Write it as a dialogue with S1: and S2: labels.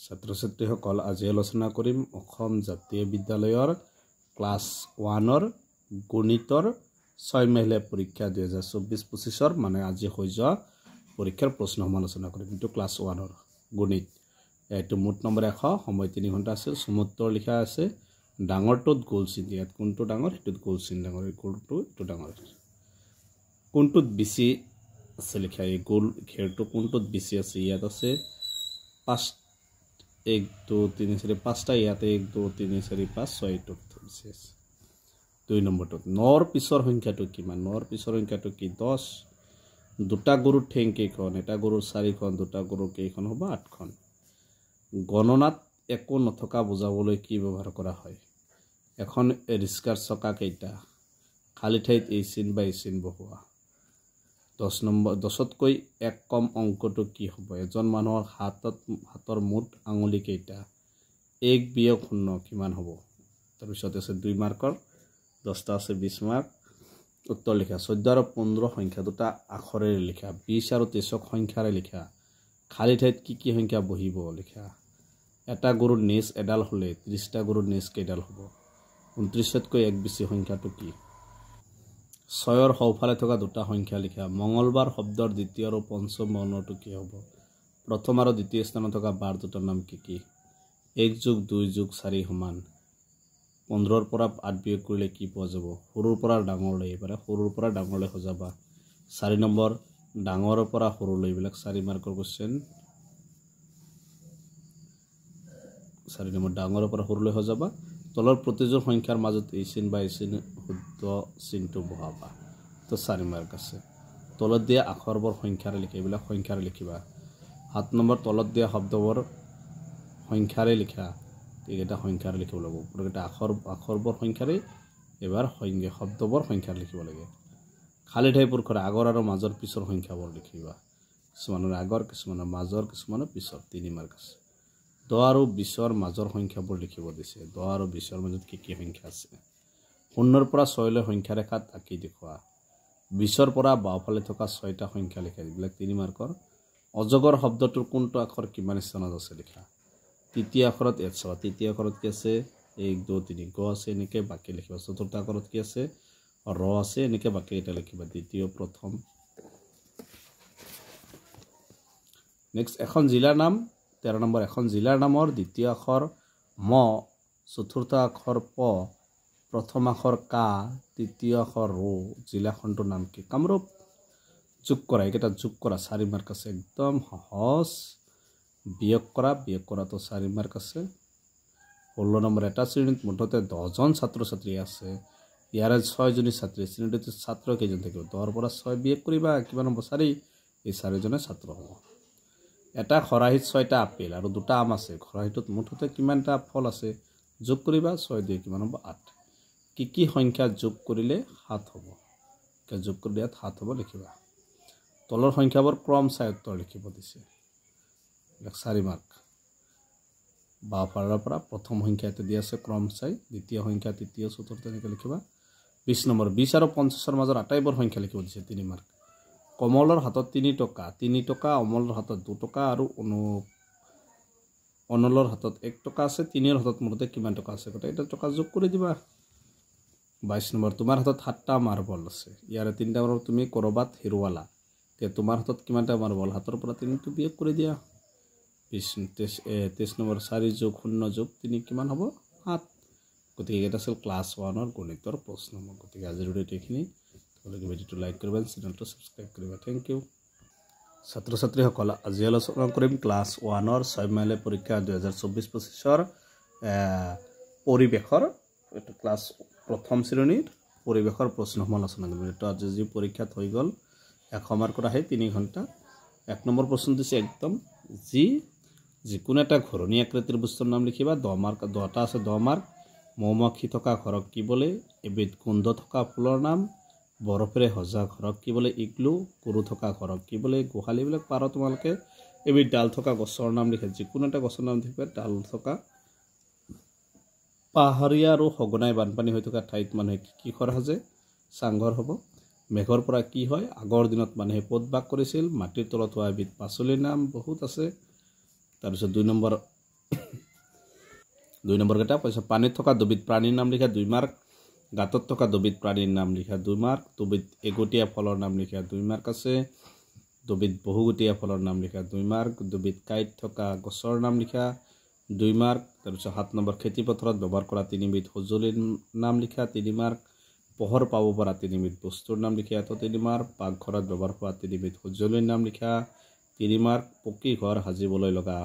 S1: ছাত্ৰ ছাত্ৰীসকল আজি আলোচনা কৰিম অসম জাতীয় বিদ্যালয়ৰ ক্লাছ 1ৰ গণিতৰ 6 মাহিলীয়া পৰীক্ষা 2024-25 মানে আজি হৈ যোৱা পৰীক্ষাৰ প্ৰশ্ন সমালোচনা কৰিম এটো ক্লাছ 1ৰ গণিত এটো মুঠ নম্বৰ 100 সময় 3 ঘণ্টা আছে সমুত্তৰ লিখা আছে ডাঙৰটোত গোল চিন ইয়াত কোনটো ডাঙৰ এটোত গোল চিন ডাঙৰ কোনটো এটো ডাঙৰ কোনটোত বেছি আছে লিখা এই গোল ঘেৰটো কোনটোত বেছি আছে ইয়াত আছে 5 1 2 3 4 5টা ইয়াতে 1 2 3 4 5 6 টো বিশেষ 2 নম্বৰটো নৰ পিছৰ সংখ্যাটো কিমান নৰ পিছৰ সংখ্যাটো কি 10 দুটা গৰুৰ ঠেং কেইখন এটা গৰুৰ 4খন দুটা গৰুৰ কেইখন হ'ব 8খন গণনাত একো নথকা বুজাবলৈ কি ব্যৱহাৰ কৰা হয় এখন ৰিস্কাৰ চকা কেইটা খালি ঠাইত এই চিন বা এই চিন বহুৱা 10 নম্বৰ 10তকৈ এক কম অংকটো কি হ'ব এজন মানুহৰ হাতৰ মুঠ আঙুলি কেইটা 1 বিয়োগ 0 কিমান হ'ব তাৰ পিছত আছে 2 মাৰ্কৰ 10টা আছে 20 মাৰ্ক উত্তৰ লিখা 14 আৰু 15 সংখ্যা দুটা আখৰেৰে লিখা 20 আৰু 23 সংখ্যাৰে লিখা খালি ঠাইত কি সংখ্যা বহিব লিখা এটা গৰুৰ নেজ এডাল হলে 30টা গৰুৰ নেজ কেইডাল হ'ব 29তকৈ এক বেছি সংখ্যাটো কি 6ৰ হওফালে থকা দুটা সংখ্যা লিখা মঙ্গলবাৰ শব্দৰ দ্বিতীয় আৰু পঞ্চম বৰ্ণটো কি হ'ব প্ৰথম আৰু দ্বিতীয় স্থানত থকা বাৰ দুটাৰ নাম কি 1 + 2 + 4 সমান 15ৰ পৰা 8 বিয়োগ কৰিলে কি পোৱা যাব সৰুৰ পৰা ডাঙৰলৈ এবাৰে সৰুৰ পৰা ডাঙৰলৈ সজাবা 4 নম্বৰ ডাঙৰৰ পৰা সৰুলৈ বিলাক 4 মাৰ্কৰ কোৱেশ্চন 4 নম্বৰ ডাঙৰৰ পৰা সৰুলৈ সজাবা তলৰ প্ৰতিযোৰ সংখ্যাৰ মাজত এই চিন বা এই চিন শুদ্ধ চিনটো বহাবা তো 4 মাৰ্ক আছে তলত দিয়া আখৰবোৰ সংখ্যাৰে লিখা এইবিলাক সংখ্যাৰে লিখিবা 7 নম্বৰ তলত দিয়া শব্দবোৰ সংখ্যাৰে লিখা এইটা সংখ্যাৰে লিখিব লাগিব প্ৰত্যেকটা আখৰবোৰ সংখ্যাৰে এবাৰ শব্দবোৰ সংখ্যাৰে লিখিব লাগে খালি ঠাইবোৰ কৰা আগৰ আৰু মাজৰ পিছৰ সংখ্যাবোৰ লিখিবা কিছুমানৰ আগৰ কিছুমানৰ মাজৰ কিছুমানৰ পিছৰ 3 মাৰ্ক আছে 10 আৰু 20ৰ মাজৰ সংখ্যাবোৰ লিখিব দিছে 10 আৰু 20ৰ মাজত কি সংখ্যা আছে 0ৰ পৰা 6 লৈ সংখ্যা ৰেখাত আঁকি দেখুৱা 20ৰ পৰা বাওঁফালে থকা 6টা সংখ্যা লিখা এইবিলাক 3 মাৰ্কৰ অজগৰ শব্দটোৰ কোনটো আখৰ কিমান স্থানত আছে লিখা তৃতীয় আখৰত এছবা তৃতীয় আখৰত কি আছে 1 2 3 গ আছে এনেকে বাকি লিখিবা চতুৰ্থ আখৰত কি আছে ৰ আছে এনেকে বাকি এটা লিখিবা দ্বিতীয় প্ৰথম নেক্সট এখন জিলাৰ নাম 13 নম্বৰ এখন জিলাৰ নামৰ দ্বিতীয় আখৰ ম চতুৰ্থ আখৰ প প্ৰথম আখৰ কা তৃতীয় আখৰ ৰ জিলাখনটোৰ নাম কি কামৰূপ যোগ কৰা এটা যোগ কৰা 4 মাৰ্ক আছে একদম সহজ বিয়োগ কৰাটো 4 মাৰ্ক আছে 16 নম্বৰ এটা শ্ৰেণীত মুঠতে 10 জন ছাত্ৰ ছাত্ৰী আছে ইয়াৰে 6 জনী ছাত্ৰী শ্ৰেণীটোত ছাত্ৰ কেইজন থাকিব 10ৰ পৰা 6 বিয়োগ কৰিবা কিমান হ'ব 4 এই 4 জনে ছাত্ৰ হ'ব এটা খৰাহিত 6টা আপেল আৰু 2টা আম আছে খৰাহিটোত মুঠতে কিমানটা ফল আছে যোগ কৰিবা 6 দিয়ে কিমান হ'ব 8 কি সংখ্যা যোগ কৰিলে 7 হ'ব যোগ কৰিলে 7 হ'ব লিখিবা তলৰ সংখ্যাবোৰ ক্ৰম চাই উত্তৰ লিখিব দিছে 4 মাৰ্ক বাওঁফালৰ পৰা প্ৰথম সংখ্যাটো দিয়া আছে ক্ৰম চাই দ্বিতীয় সংখ্যা তৃতীয় চতুৰ্থ এনেকৈ লিখিবা 20 নম্বৰ 20 আৰু 50ৰ মাজৰ আটাইবোৰ সংখ্যা লিখিব দিছে 3 মাৰ্ক কমলৰ হাতত 3 টকা অমলৰ হাতত 2 টকা আৰু অনলৰ হাতত 1 টকা আছে 3ৰ হাতত মুঠতে কিমান টকা আছে গটে এটা টকা যোগ কৰি দিবা 22 নম্বৰ তোমাৰ হাতত 7টা মাৰ্বল আছে ইয়াৰে 3টা মাৰ্বল তুমি কৰবাত হেৰুৱালা তে তোমাৰ হাতত কিমানটা মাৰ্বল হাতৰ পৰা 3টো বিয়োগ কৰি দিয়া 23 নম্বৰ 4 + 0 + 3 কিমান হ'ব 7 গতিকে এটা আছিল ক্লাছ 1ৰ গণিতৰ প্ৰশ্ন গতিকে আজিৰ ভিডিঅ'টো এইখিনি তোমালোকে ভিডিঅ'টো লাইক কৰিবা চেনেলটো সাবস্ক্ৰাইব কৰিবা থ্যাংক ইউ ছাত্ৰ ছাত্ৰীসকল আজি আলোচনা কৰিম ক্লাছ 1ৰ 6 মাহিলীয়া পৰীক্ষা 2024-25ৰ পৰিৱেশৰ এটো ক্লাছ প্ৰথম শ্ৰেণীৰ পৰিৱেশৰ প্ৰশ্ন সমালোচনা কৰিম এটো আজি যি পৰীক্ষাত হৈ গ'ল 100 মাৰ্কৰ আহে 3 ঘণ্টা 1 নম্বৰ প্ৰশ্ন দিছে একদম যিকোনো এটা ঘৰণী আকৃতিৰ বস্তুৰ নাম লিখিবা 10 মাৰ্ক 10টা আছে 10 মাৰ্ক মৌমাখি থকা ঘৰক কি বোলে এবিধ গোন্ধ থকা ফুলৰ নাম বৰফেৰে সজা ঘৰক কি বোলে ইগলু গৰু থকা ঘৰক কি বোলে গোহালি বিলাক পাৰ তোমালোকে এবিধ ডাল থকা গছৰ নাম লিখা যিকোনো এটা গছৰ নাম লিখিবা ডাল থকা পাহাৰীয়া আৰু সঘনাই বানপানী হৈ থকা ঠাইত মানুহে কি ঘৰ সাজে চাংঘৰ হ'ব মেঘৰ পৰা কি হয় আগৰ দিনত মানুহে পদ বাস কৰিছিল মাটিৰ তলত হোৱা এবিধ পাচলিৰ নাম বহুত আছে তাৰ পিছত 2 নম্বৰ 2 নম্বৰ কেইটা কৈছে পানীত থকা দুবিধ প্ৰাণীৰ নাম লিখা 2 মাৰ্ক গাঁতত থকা দুবিধ প্ৰাণীৰ নাম লিখা 2 মাৰ্ক দুবিধ এগটীয়া ফলৰ নাম লিখা 2 মাৰ্ক আছে দুবিধ বহুগুটীয়া ফলৰ নাম লিখা 2 মাৰ্ক দুবিধ কাইট থকা গছৰ নাম লিখা 2 মাৰ্ক তাৰপিছত 7 নম্বৰ খেতি পথাৰত ব্যৱহাৰ কৰা 3বিধ সঁজুলিৰ নাম লিখা 3 মাৰ্ক পোহৰ পাব পৰা 3বিধ বস্তুৰ নাম লিখা 3 মাৰ্ক পাকঘৰত ব্যৱহাৰ হোৱা 3বিধ সঁজুলিৰ নাম লিখা 3 মাৰ্ক পকী ঘৰ সাজিবলৈ লগা